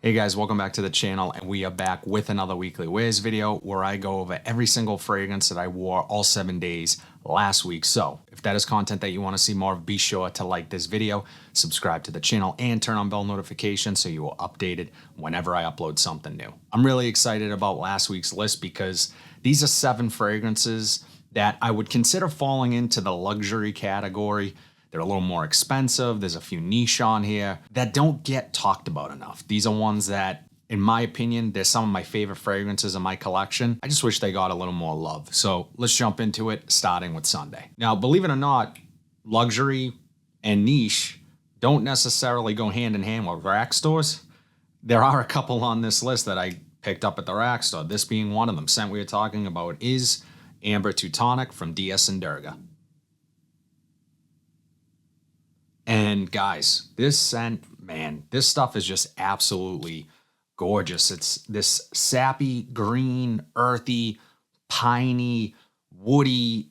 Hey guys, welcome back to the channel, and we are back with another weekly wears video where I go over every single fragrance that I wore all 7 days last week. So if that is content that you want to see more of, be sure to like this video, subscribe to the channel, and turn on bell notifications so you are updated whenever I upload something new. I'm really excited about last week's list because these are 7 fragrances that I would consider falling into the luxury category. They're a little more expensive. There's a few niche on here that don't get talked about enough. These are ones that, in my opinion, they're some of my favorite fragrances in my collection. I just wish they got a little more love. So let's jump into it, starting with Sunday. Now, believe it or not, luxury and niche don't necessarily go hand in hand with rack stores. There are a couple on this list that I picked up at the rack store, this being one of them. Scent we are talking about is Amber Teutonic from ds&durga. And guys, this scent, man, this stuff is just absolutely gorgeous. It's this sappy, green, earthy, piney, woody,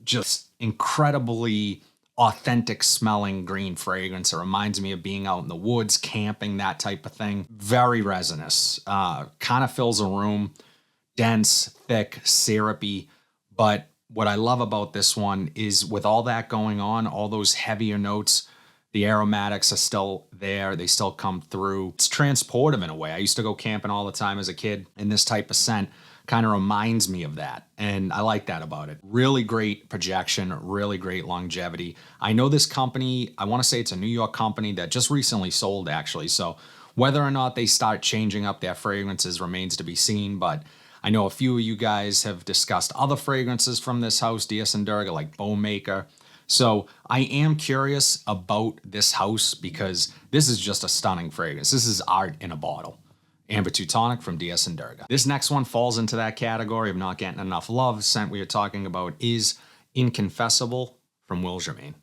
just incredibly authentic smelling green fragrance. It reminds me of being out in the woods, camping, that type of thing. Very resinous, kind of fills a room, dense, thick, syrupy, but what I love about this one is with all that going on, all those heavier notes, the aromatics are still there. They still come through. It's transportive in a way. I used to go camping all the time as a kid, and this type of scent kind of reminds me of that. And I like that about it. Really great projection, really great longevity. I know this company, I want to say it's a New York company that just recently sold actually. So whether or not they start changing up their fragrances remains to be seen, but I know a few of you guys have discussed other fragrances from this house, ds&durga, like Bone Maker. So I am curious about this house because this is just a stunning fragrance. This is art in a bottle. Amber Teutonic from ds&durga. This next one falls into that category of not getting enough love. Scent we are talking about is Inconfessible from Will Germain.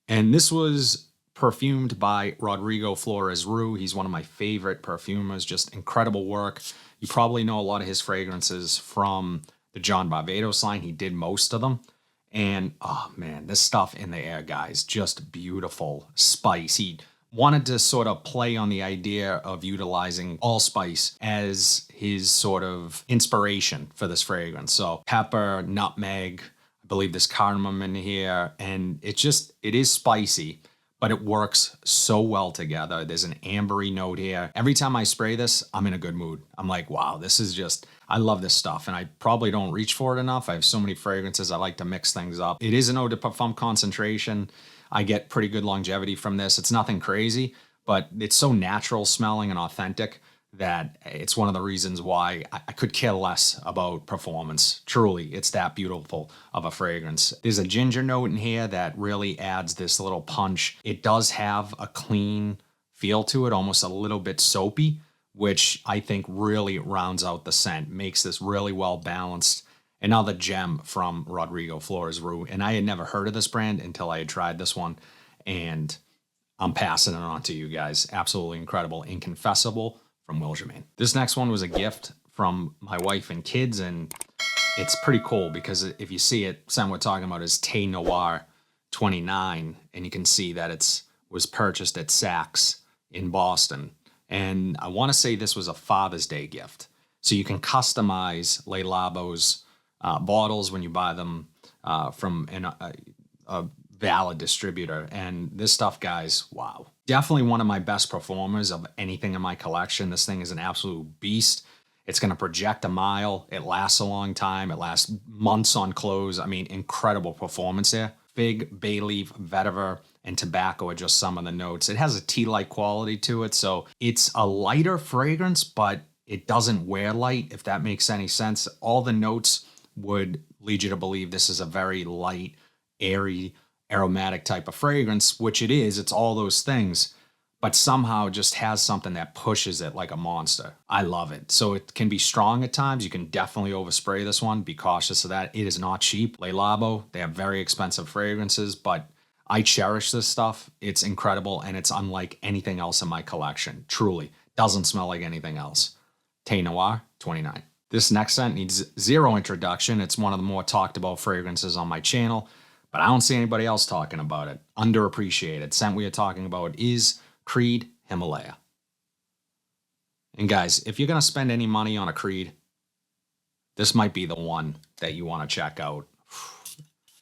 And this was perfumed by Rodrigo Flores Rue. He's one of my favorite perfumers, just incredible work. You probably know a lot of his fragrances from the John Barbados line. He did most of them. And oh man, this stuff in the air, guys, just beautiful spice. He wanted to sort of play on the idea of utilizing allspice as his sort of inspiration for this fragrance. So pepper, nutmeg, I believe there's cardamom in here, and it is spicy, but it works so well together. There's an ambery note here. Every time I spray this, I'm in a good mood. I'm like, wow, this is just, I love this stuff. And I probably don't reach for it enough. I have so many fragrances. I like to mix things up. It is an eau de parfum concentration. I get pretty good longevity from this. It's nothing crazy, but it's so natural smelling and authentic that it's one of the reasons why I could care less about performance. Truly, it's that beautiful of a fragrance. There's a ginger note in here that really adds this little punch. It does have a clean feel to it, almost a little bit soapy, which I think really rounds out the scent, makes this really well balanced. Another gem from Rodrigo Flores Rue. And I had never heard of this brand until I had tried this one, and I'm passing it on to you guys. Absolutely incredible. Inconfessible from Will Germain. This next one was a gift from my wife and kids, and it's pretty cool because if you see it, scent we're talking about is Thé Noir 29, and you can see that it was purchased at Saks in Boston. And I want to say this was a Father's Day gift. So you can customize Le Labo's bottles when you buy them from a valid distributor. And this stuff, guys, wow. Definitely one of my best performers of anything in my collection. This thing is an absolute beast. It's going to project a mile. It lasts a long time. It lasts months on clothes. I mean, incredible performance here. Fig, bay leaf, vetiver, and tobacco are just some of the notes. It has a tea-like quality to it, so it's a lighter fragrance, but it doesn't wear light, if that makes any sense. All the notes would lead you to believe this is a very light, airy, aromatic type of fragrance, which it is. It's all those things, but somehow just has something that pushes it like a monster. I love it. So it can be strong at times. You can definitely overspray this one. Be cautious of that. It is not cheap. Le Labo, they have very expensive fragrances, but I cherish this stuff. It's incredible, and it's unlike anything else in my collection. Truly. Doesn't smell like anything else. Thé Noir 29. This next scent needs zero introduction. It's one of the more talked about fragrances on my channel, but I don't see anybody else talking about it. Underappreciated. Scent we are talking about is Creed Himalaya. And guys, if you're going to spend any money on a Creed, this might be the one that you want to check out.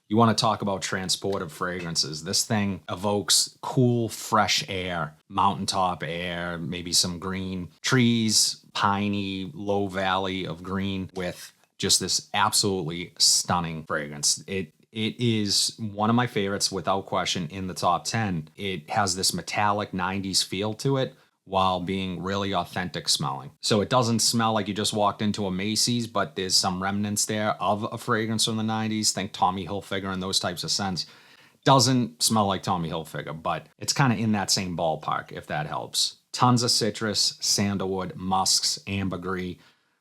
You want to talk about transportive fragrances. This thing evokes cool, fresh air, mountaintop air, maybe some green trees, piney, low valley of green with just this absolutely stunning fragrance. It is one of my favorites without question in the top 10. It has this metallic 90s feel to it while being really authentic smelling. So it doesn't smell like you just walked into a Macy's, but there's some remnants there of a fragrance from the 90s. Think Tommy Hilfiger and those types of scents. Doesn't smell like Tommy Hilfiger, but it's kind of in that same ballpark, if that helps. Tons of citrus, sandalwood, musks, ambergris.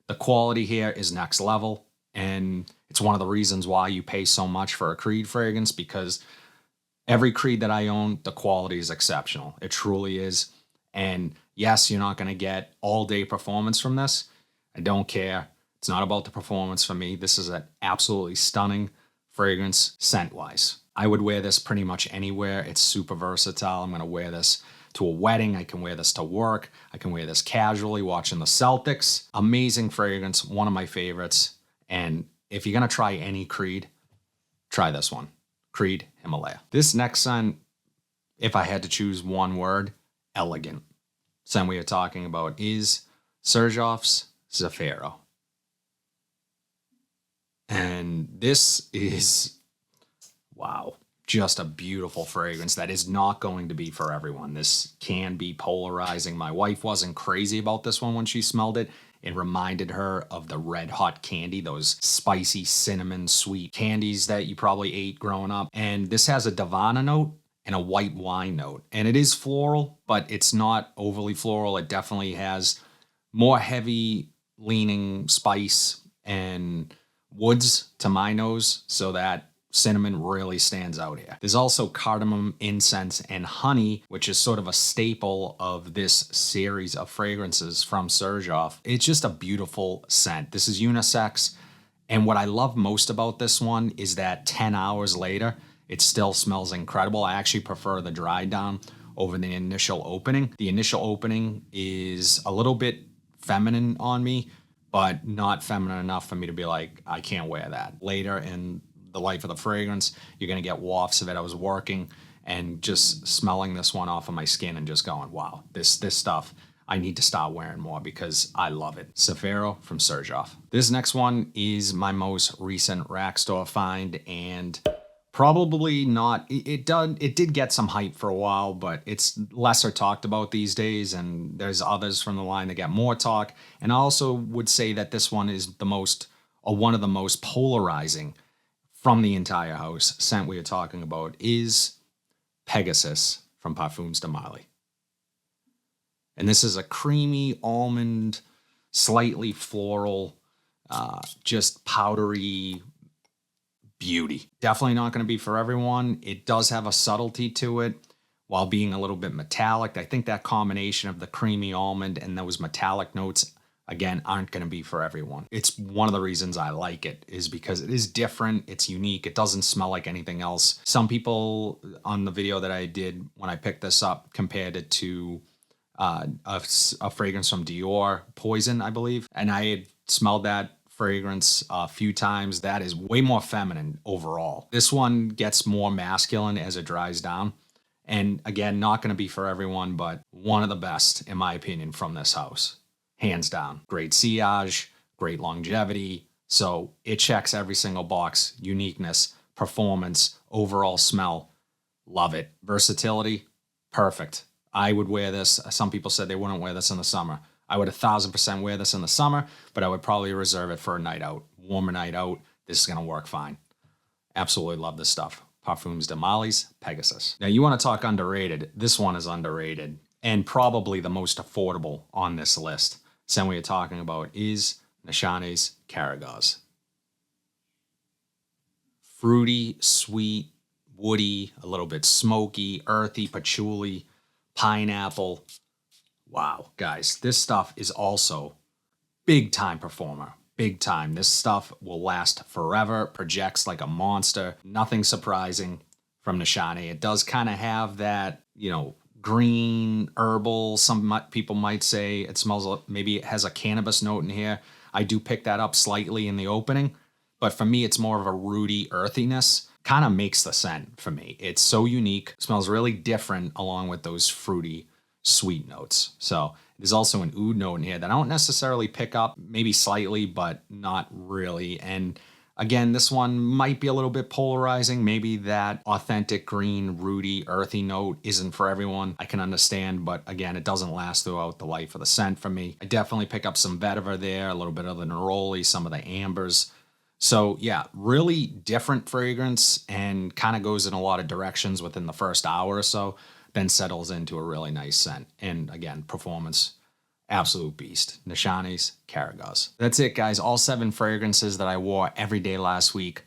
The quality here is next level, and it's one of the reasons why you pay so much for a Creed fragrance, because every Creed that I own, the quality is exceptional. It truly is. And yes, you're not going to get all day performance from this. I don't care. It's not about the performance for me. This is an absolutely stunning fragrance scent wise. I would wear this pretty much anywhere. It's super versatile. I'm going to wear this to a wedding. I can wear this to work. I can wear this casually watching the Celtics. Amazing fragrance. One of my favorites. And if you're going to try any Creed, try this one. Creed Himalaya. This next scent, if I had to choose one word, elegant. Scent we are talking about is Xerjoff's Zafiro. And this is, wow, just a beautiful fragrance that is not going to be for everyone. This can be polarizing. My wife wasn't crazy about this one when she smelled it. It reminded her of the Red Hot candy, those spicy cinnamon sweet candies that you probably ate growing up. And this has a Davana note and a white wine note. And it is floral, but it's not overly floral. It definitely has more heavy leaning spice and woods to my nose, so that cinnamon really stands out here. There's also cardamom, incense, and honey, which is sort of a staple of this series of fragrances from Xerjoff. It's just a beautiful scent. This is unisex. And what I love most about this one is that 10 hours later, it still smells incredible. I actually prefer the dry down over the initial opening. The initial opening is a little bit feminine on me, but not feminine enough for me to be like, I can't wear that. Later in the life of the fragrance, you're going to get wafts of it. I was working and just smelling this one off of my skin and just going, wow, this stuff I need to start wearing more because I love it. Zafiro from Xerjoff. This next one is my most recent rack store find, and probably not. It did get some hype for a while, but it's lesser talked about these days, and there's others from the line that get more talk. And I also would say that this one is one of the most polarizing from the entire house. Scent we are talking about is Pegasus from Parfums Spot. And this is a creamy almond, slightly floral, just powdery beauty. Definitely not going to be for everyone. It does have a subtlety to it while being a little bit metallic. I think that combination of the creamy almond and those metallic notes, again, aren't going to be for everyone. It's one of the reasons I like it, is because it is different. It's unique. It doesn't smell like anything else. Some people on the video that I did when I picked this up compared it to a fragrance from Dior, Poison, I believe. And I had smelled that fragrance a few times. That is way more feminine overall. This one gets more masculine as it dries down. And again, not going to be for everyone, but one of the best, in my opinion, from this house. Hands down. Great sillage, great longevity. So it checks every single box. Uniqueness, performance, overall smell. Love it. Versatility, perfect. I would wear this. Some people said they wouldn't wear this in the summer. I would 1,000% wear this in the summer, but I would probably reserve it for a night out. Warmer night out, this is going to work fine. Absolutely love this stuff. Parfums Spot, Pegasus. Now, you want to talk underrated. This one is underrated and probably the most affordable on this list. Scent we are talking about is Nishane's Karagaz. Fruity, sweet, woody, a little bit smoky, earthy, patchouli, pineapple. Wow, guys, this stuff is also big time performer. Big time. This stuff will last forever, projects like a monster. Nothing surprising from Nishane. It does kind of have that, green, herbal. Some people might say it smells, maybe it has a cannabis note in here. I do pick that up slightly in the opening, but for me, it's more of a rooty earthiness. Kind of makes the scent for me. It's so unique, smells really different along with those fruity, sweet notes. So there's also an oud note in here that I don't necessarily pick up, maybe slightly, but not really. And again, this one might be a little bit polarizing. Maybe that authentic green, rooty, earthy note isn't for everyone. I can understand, but again, it doesn't last throughout the life of the scent for me. I definitely pick up some vetiver there, a little bit of the neroli, some of the ambers. So yeah, really different fragrance and kind of goes in a lot of directions within the first hour or so, then settles into a really nice scent. And again, performance, absolute beast. Nishanis, Caragos. That's it, guys. All 7 fragrances that I wore every day last week.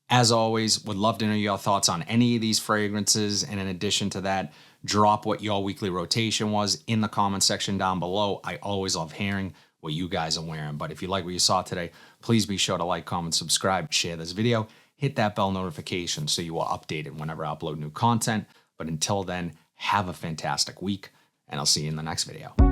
As always, would love to know your thoughts on any of these fragrances. And in addition to that, drop what your weekly rotation was in the comment section down below. I always love hearing what you guys are wearing. But if you like what you saw today, please be sure to like, comment, subscribe, share this video, hit that bell notification so you are updated whenever I upload new content. But until then, have a fantastic week, and I'll see you in the next video.